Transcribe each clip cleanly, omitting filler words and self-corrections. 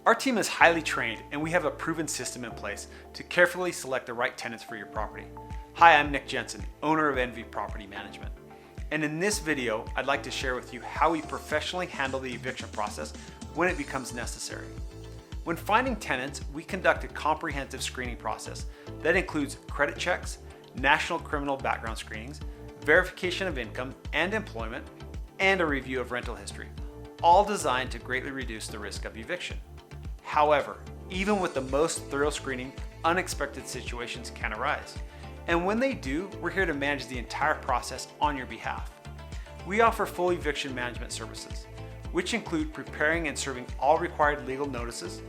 Our team is highly trained and we have a proven system in place to carefully select the right tenants for your property. Hi, I'm Nick Jensen, owner of NV Property Management. And in this video, I'd like to share with you how we professionally handle the eviction process when it becomes necessary. When finding tenants, we conduct a comprehensive screening process that includes credit checks, national criminal background screenings, verification of income and employment, and a review of rental history, all designed to greatly reduce the risk of eviction. However, even with the most thorough screening, unexpected situations can arise. And when they do, we're here to manage the entire process on your behalf. We offer full eviction management services, which include preparing and serving all required legal notices,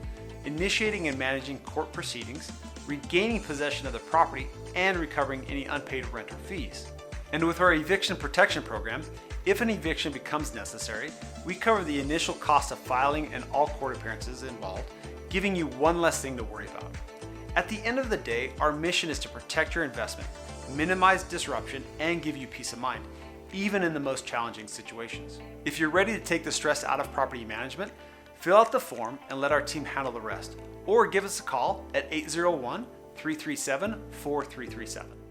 initiating and managing court proceedings, regaining possession of the property, and recovering any unpaid rent or fees. And with our eviction protection program, if an eviction becomes necessary, we cover the initial cost of filing and all court appearances involved, giving you one less thing to worry about. At the end of the day, our mission is to protect your investment, minimize disruption, and give you peace of mind, even in the most challenging situations. If you're ready to take the stress out of property management, fill out the form and let our team handle the rest, or give us a call at 801-337-4337.